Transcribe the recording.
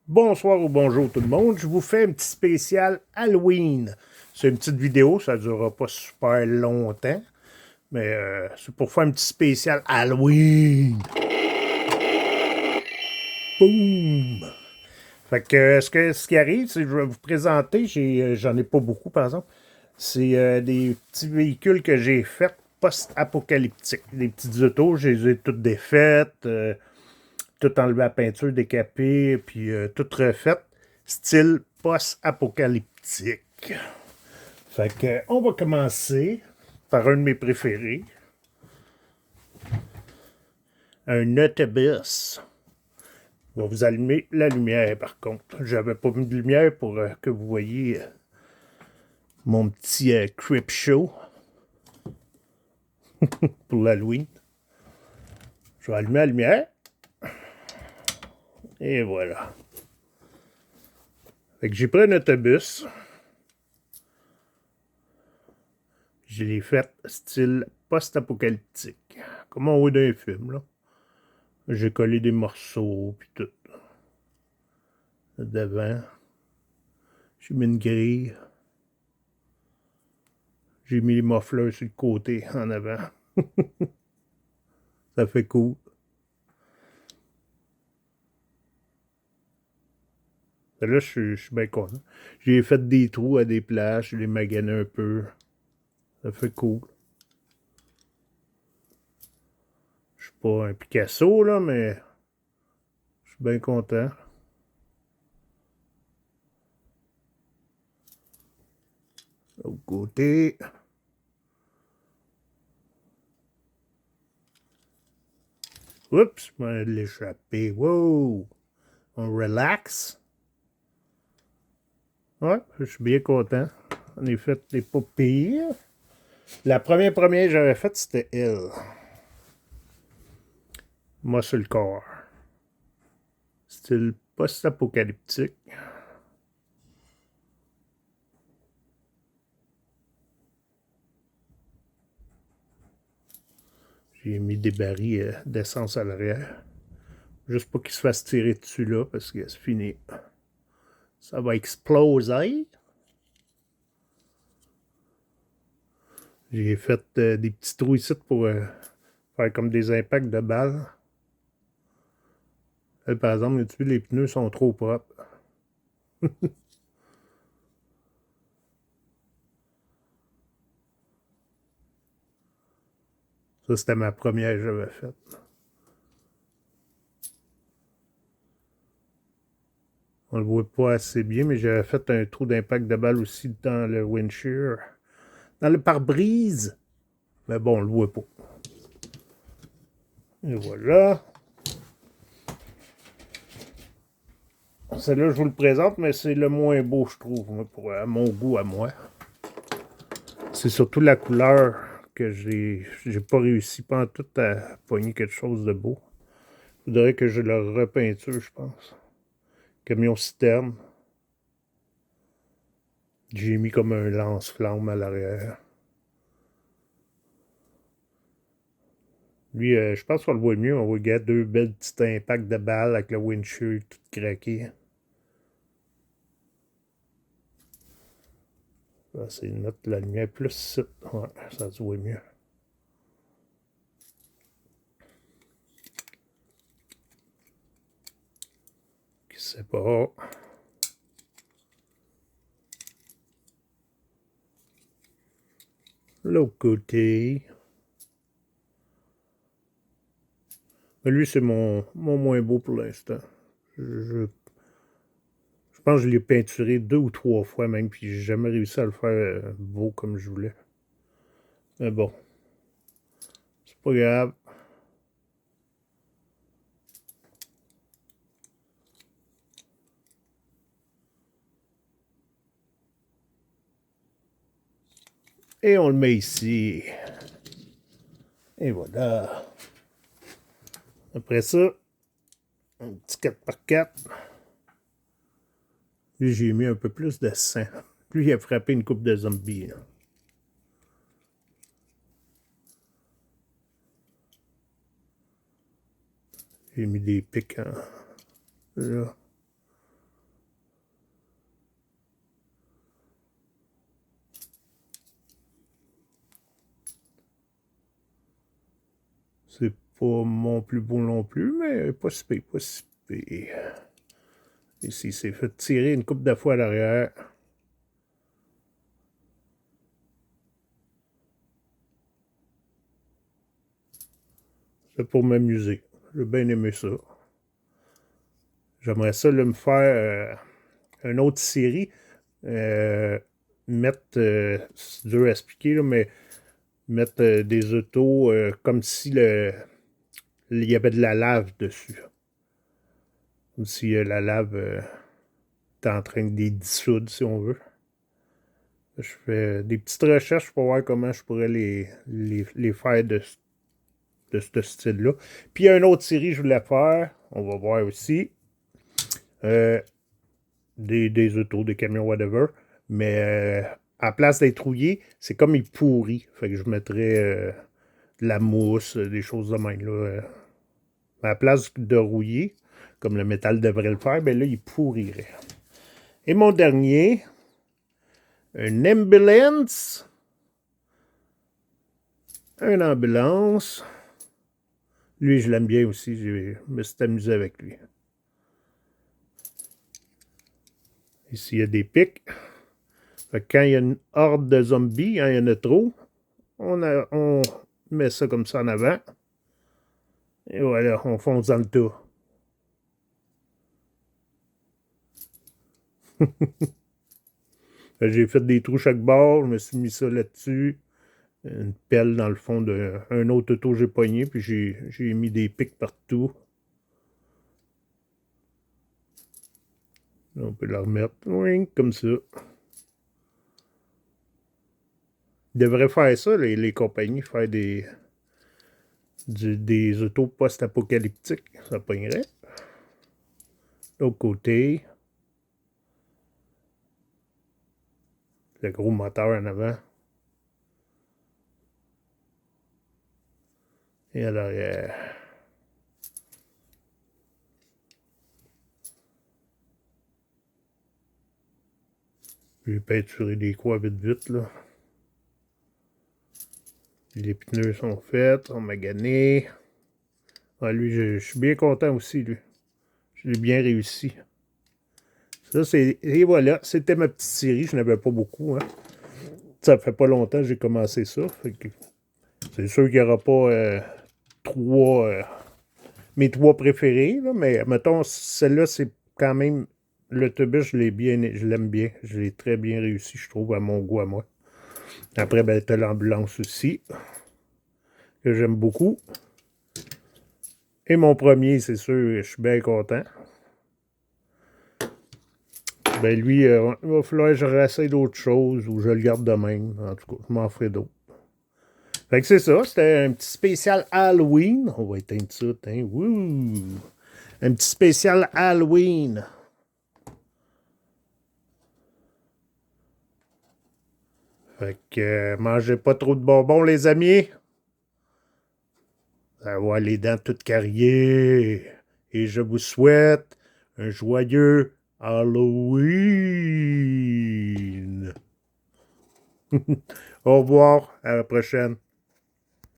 Bonsoir ou bonjour tout le monde, je vous fais un petit spécial Halloween. C'est une petite vidéo, ça ne durera pas super longtemps, mais c'est pour faire un petit spécial Halloween. Boum! Fait que ce qui arrive, c'est que je vais vous présenter, j'en ai pas beaucoup par exemple, c'est des petits véhicules que j'ai faits post-apocalyptiques. Des petites autos, je les ai toutes défaites, tout enlevé la peinture, décapée, puis tout refait, style post-apocalyptique. Fait que, on va commencer par un de mes préférés, un autobus. Je vais vous allumer la lumière, par contre. J'avais pas mis de lumière pour que vous voyez mon petit creep show pour l'Halloween. Je vais allumer la lumière. Et voilà. Fait que j'ai pris un autobus. Je l'ai fait style post-apocalyptique. Comme on voit dans les films, là. J'ai collé des morceaux, puis tout. Devant. J'ai mis une grille. J'ai mis les mufflers sur le côté, en avant. Ça fait cool. Là, je suis bien content. J'ai fait des trous à des places, je les magané un peu. Ça fait cool. Je suis pas un Picasso, là, mais je suis bien content. Au côté. Oups, je vais l'échapper. Wow! On relaxe. Ouais, je suis bien content. On est fait des pas pires. La première que j'avais faite, c'était elle. Moi sur le corps. Style post-apocalyptique. J'ai mis des barils d'essence à l'arrière. Juste pour qu'il se fasse tirer dessus là, parce que c'est fini. Ça va exploser. J'ai fait des petits trous ici pour faire comme des impacts de balles. Là, par exemple, tu vois, les pneus sont trop propres. Ça, c'était ma première que j'avais faite. On le voit pas assez bien, mais j'avais fait un trou d'impact de balle aussi dans le windshield. Dans le pare-brise. Mais bon, on le voit pas. Et voilà. Celui-là, je vous le présente, mais c'est le moins beau, je trouve, pour à mon goût, à moi. C'est surtout la couleur que j'ai pas réussi pas tout à pogner quelque chose de beau. Il faudrait que je le repeinture, je pense. Camion citerne. J'ai mis comme un lance-flamme à l'arrière. Lui, je pense qu'on le voit mieux. On voit deux belles petites impacts de balles avec le windshield tout craqué. Ça, c'est notre la lumière plus. Ouais, ça se voit mieux. Qui sait pas. L'autre côté. Mais lui, c'est mon moins beau pour l'instant. Je, je pense que je l'ai peinturé 2 ou 3 fois même, puis j'ai jamais réussi à le faire beau comme je voulais. Mais bon, c'est pas grave. Et on le met ici. Et voilà. Après ça, un petit 4x4. Lui, j'ai mis un peu plus de sang. Lui, il a frappé une coupe de zombies. Là. J'ai mis des pics là. pas mon plus beau non plus, mais pas si pire, pas si pire. Ici, il s'est fait tirer une couple de fois à l'arrière. C'est pour m'amuser. J'ai bien aimé ça. J'aimerais ça là, me faire une autre série. Mettre, c'est dur à expliquer, là, mais mettre des autos comme si il y avait de la lave dessus. Comme si la lave était en train de les dissoudre, si on veut. Je fais des petites recherches pour voir comment je pourrais les faire de ce style-là. Puis il y a une autre série que je voulais faire. On va voir aussi. Des autos, des camions, whatever. Mais à place d'être rouillé, c'est comme il pourrit. Fait que je mettrais de la mousse, des choses de même. Là, à la place de rouiller, comme le métal devrait le faire, ben là, il pourrirait. Et mon dernier, une ambulance. Une ambulance. Lui, je l'aime bien aussi. Je me suis amusé avec lui. Ici, il y a des pics. Fait que quand il y a une horde de zombies, hein, il y en a trop, on met ça comme ça en avant. Et voilà, on fonce dans le tas. J'ai fait des trous chaque bord, je me suis mis ça là-dessus. Une pelle dans le fond d'un autre auto que j'ai pogné, puis j'ai mis des pics partout. Là, on peut la remettre, oui, comme ça. Ils devraient faire ça, les compagnies, faire des autos post-apocalyptiques. Ça pognerait. L'autre côté, le gros moteur en avant. Et à l'arrière. J'ai peinturé des croix vite vite là. Les pneus sont faits, sont maganés. Ah, lui, je suis bien content aussi, lui. Je l'ai bien réussi. Ça, c'est. Et voilà, c'était ma petite série. Je n'avais pas beaucoup, hein. Ça fait pas longtemps que j'ai commencé ça. C'est sûr qu'il n'y aura pas mes trois préférés, là, mais mettons, celle-là, c'est quand même. L'autobus, je l'aime bien. Je l'ai très bien réussi, je trouve, à mon goût à moi. Après, ben, t'as l'ambulance aussi, que j'aime beaucoup. Et mon premier, c'est sûr, je suis bien content. Ben lui, il va falloir que je réessaye d'autres choses ou je le garde de même. En tout cas, je m'en ferai d'autres. Fait que c'est ça, c'était un petit spécial Halloween. On va éteindre ça, hein. Wouh! Un petit spécial Halloween. Fait que mangez pas trop de bonbons, les amis. Avoir les dents toutes carriées. Et je vous souhaite un joyeux Halloween. Au revoir, à la prochaine.